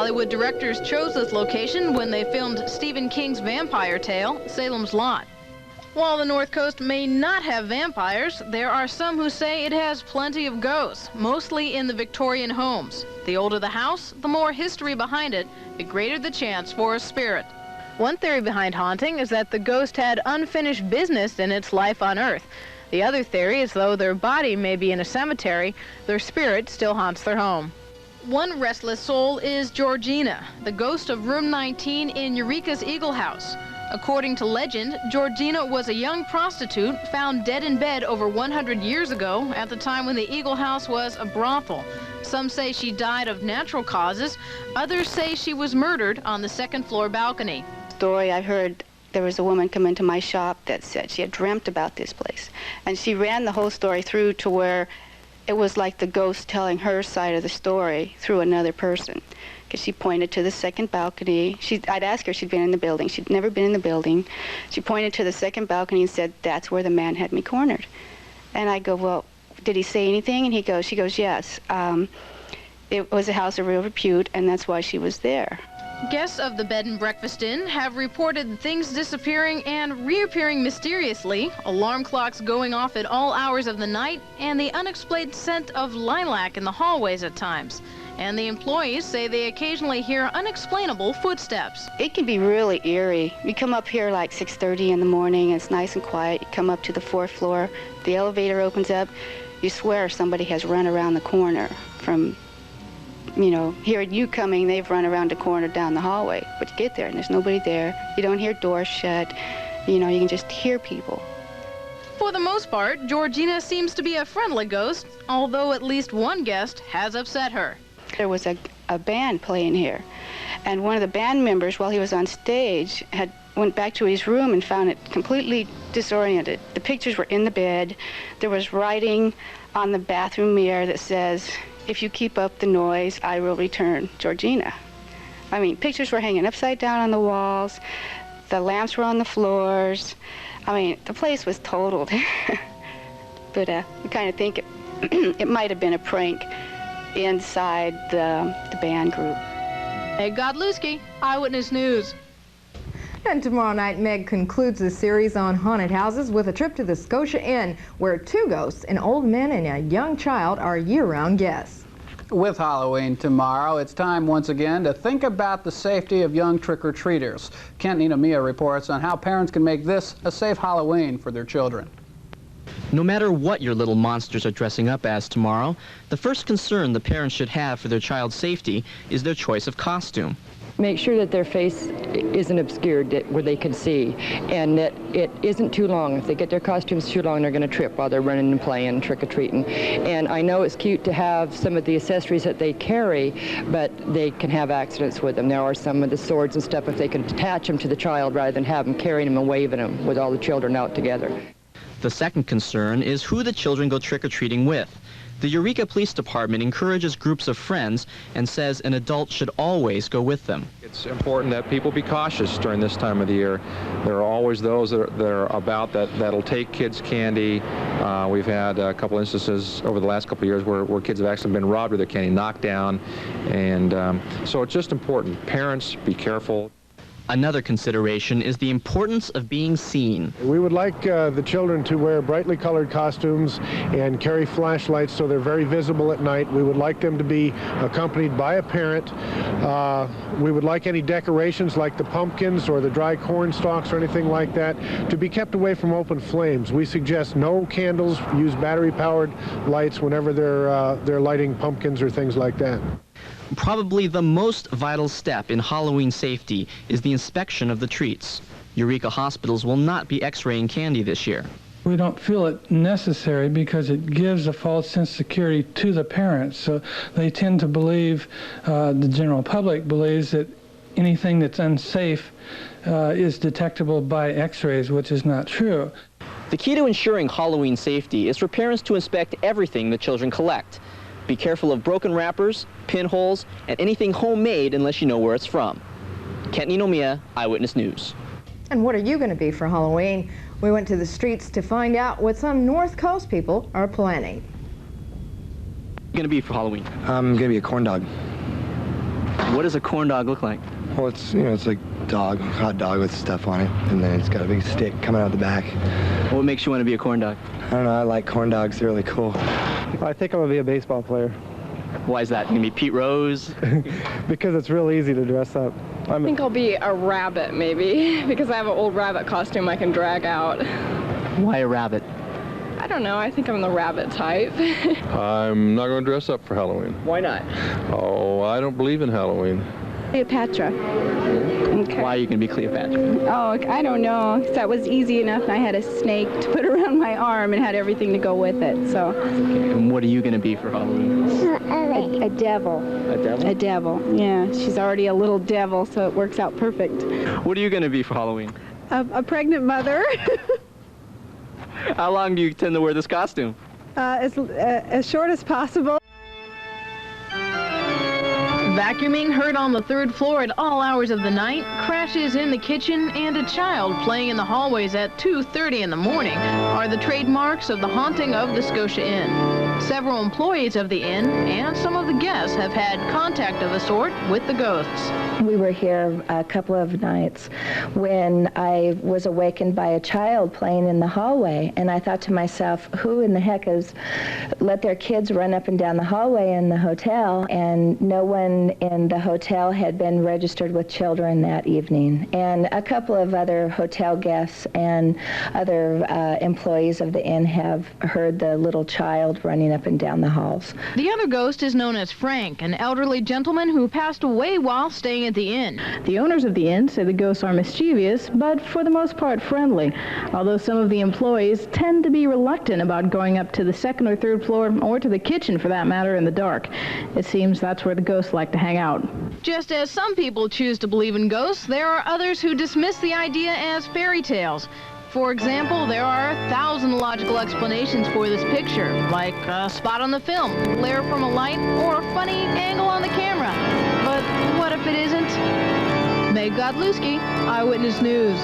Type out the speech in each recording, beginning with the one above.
Hollywood directors chose this location when they filmed Stephen King's vampire tale, Salem's Lot. While the North Coast may not have vampires, there are some who say it has plenty of ghosts, mostly in the Victorian homes. The older the house, the more history behind it, the greater the chance for a spirit. One theory behind haunting is that the ghost had unfinished business in its life on Earth. The other theory is though their body may be in a cemetery, their spirit still haunts their home. One restless soul is Georgina, the ghost of room 19 in Eureka's Eagle House. According to legend, Georgina was a young prostitute found dead in bed over 100 years ago at the time when the Eagle House was a brothel. Some say she died of natural causes. Others say she was murdered on the second-floor balcony. Story I heard, there was a woman come into my shop that said she had dreamt about this place. And she ran the whole story through to where it was like the ghost telling her side of the story through another person. Because she pointed to the second balcony. I'd asked her if she'd been in the building. She'd never been in the building. She pointed to the second balcony and said, "That's where the man had me cornered." And I go, "Well, did he say anything?" And she goes, "Yes. It was a house of real repute, and that's why she was there." Guests of the Bed and Breakfast Inn have reported things disappearing and reappearing mysteriously, alarm clocks going off at all hours of the night, and the unexplained scent of lilac in the hallways at times. And the employees say they occasionally hear unexplainable footsteps. It can be really eerie. You come up here like 6:30 in the morning, it's nice and quiet. You come up to the 4th floor, the elevator opens up, you swear somebody has run around the corner from, hearing you coming, they've run around the corner down the hallway. But you get there and there's nobody there. You don't hear doors shut. You can just hear people. For the most part, Georgina seems to be a friendly ghost, although at least one guest has upset her. There was a band playing here, and one of the band members, while he was on stage, went back to his room and found it completely disoriented. The pictures were in the bed. There was writing on the bathroom mirror that says, "If you keep up the noise, I will return, Georgina." I mean, pictures were hanging upside down on the walls. The lamps were on the floors. I mean, the place was totaled. But we kind of think it might have been a prank inside the band group. Meg Godlewski, Eyewitness News. And tomorrow night, Meg concludes the series on haunted houses with a trip to the Scotia Inn, where 2 ghosts, an old man and a young child, are year-round guests. With Halloween tomorrow, it's time once again to think about the safety of young trick-or-treaters. Kent Ninomiya reports on how parents can make this a safe Halloween for their children. No matter what your little monsters are dressing up as tomorrow, the first concern the parents should have for their child's safety is their choice of costume. Make sure that their face isn't obscured where they can see, and that it isn't too long. If they get their costumes too long, they're going to trip while they're running and playing, trick-or-treating. And I know it's cute to have some of the accessories that they carry, but they can have accidents with them. There are some of the swords and stuff, if they can attach them to the child rather than have them carrying them and waving them with all the children out together. The second concern is who the children go trick-or-treating with. The Eureka Police Department encourages groups of friends and says an adult should always go with them. It's important that people be cautious during this time of the year. There are always those that are about that'll take kids' candy. We've had a couple instances over the last couple of years where kids have actually been robbed of their candy, knocked down, and so it's just important. Parents, be careful. Another consideration is the importance of being seen. We would like the children to wear brightly colored costumes and carry flashlights so they're very visible at night. We would like them to be accompanied by a parent. We would like any decorations like the pumpkins or the dry corn stalks or anything like that to be kept away from open flames. We suggest no candles, use battery-powered lights whenever they're lighting pumpkins or things like that. Probably the most vital step in Halloween safety is the inspection of the treats. Eureka hospitals will not be x-raying candy this year. We don't feel it necessary because it gives a false sense of security to the parents. So they tend to believe, the general public believes that anything that's unsafe is detectable by x-rays, which is not true. The key to ensuring Halloween safety is for parents to inspect everything the children collect. Be careful of broken wrappers, pinholes, and anything homemade unless you know where it's from. Kent Ninomiya, Eyewitness News. And what are you going to be for Halloween? We went to the streets to find out what some North Coast people are planning. What are you going to be for Halloween? I'm going to be a corn dog. What does a corn dog look like? Well, it's like hot dog with stuff on it, and then it's got a big stick coming out the back. What makes you want to be a corn dog? I don't know, I like corn dogs, they're really cool. I think I'm going to be a baseball player. Why is that? You gonna be Pete Rose? Because it's real easy to dress up. I think I'll be a rabbit, maybe, because I have an old rabbit costume I can drag out. Why a rabbit? I don't know, I think I'm the rabbit type. I'm not going to dress up for Halloween. Why not? Oh, I don't believe in Halloween. Cleopatra. Okay. Why are you going to be Cleopatra? Oh, I don't know. That was easy enough. I had a snake to put around my arm and had everything to go with it, so. Okay. And what are you going to be for Halloween? A devil. A devil? A devil, yeah. She's already a little devil, so it works out perfect. What are you going to be for Halloween? A pregnant mother. How long do you tend to wear this costume? As short as possible. Vacuuming heard on the 3rd floor at all hours of the night, crashes in the kitchen, and a child playing in the hallways at 2:30 in the morning are the trademarks of the haunting of the Scotia Inn. Several employees of the inn and some of the guests have had contact of a sort with the ghosts. We were here a couple of nights when I was awakened by a child playing in the hallway, and I thought to myself, who in the heck has let their kids run up and down the hallway in the hotel? And no one in the hotel had been registered with children that evening. And a couple of other hotel guests and other employees of the inn have heard the little child running up and down the halls. The other ghost is known as Frank, an elderly gentleman who passed away while staying at the inn. The owners of the inn say the ghosts are mischievous, but for the most part friendly, although some of the employees tend to be reluctant about going up to the 2nd or 3rd floor, or to the kitchen for that matter, in the dark. It seems that's where the ghosts like to hang out. Just as some people choose to believe in ghosts, there are others who dismiss the idea as fairy tales. For example, there are 1,000 logical explanations for this picture, like a spot on the film, glare from a light, or a funny angle on the camera. But what if it isn't? Meg Godlewski, Eyewitness News.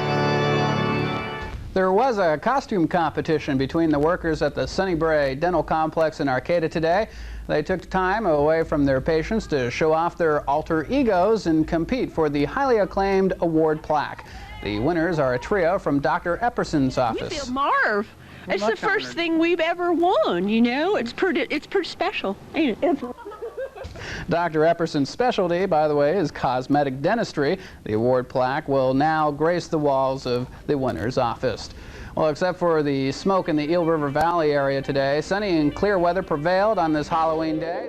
There was a costume competition between the workers at the Sunnybrae Dental Complex in Arcata today. They took time away from their patients to show off their alter egos and compete for the highly acclaimed award plaque. The winners are a trio from Dr. Epperson's office. We feel Marv. It's the first thing we've ever won, you know. It's pretty special, ain't it? Dr. Epperson's specialty, by the way, is cosmetic dentistry. The award plaque will now grace the walls of the winner's office. Well, except for the smoke in the Eel River Valley area today, sunny and clear weather prevailed on this Halloween day.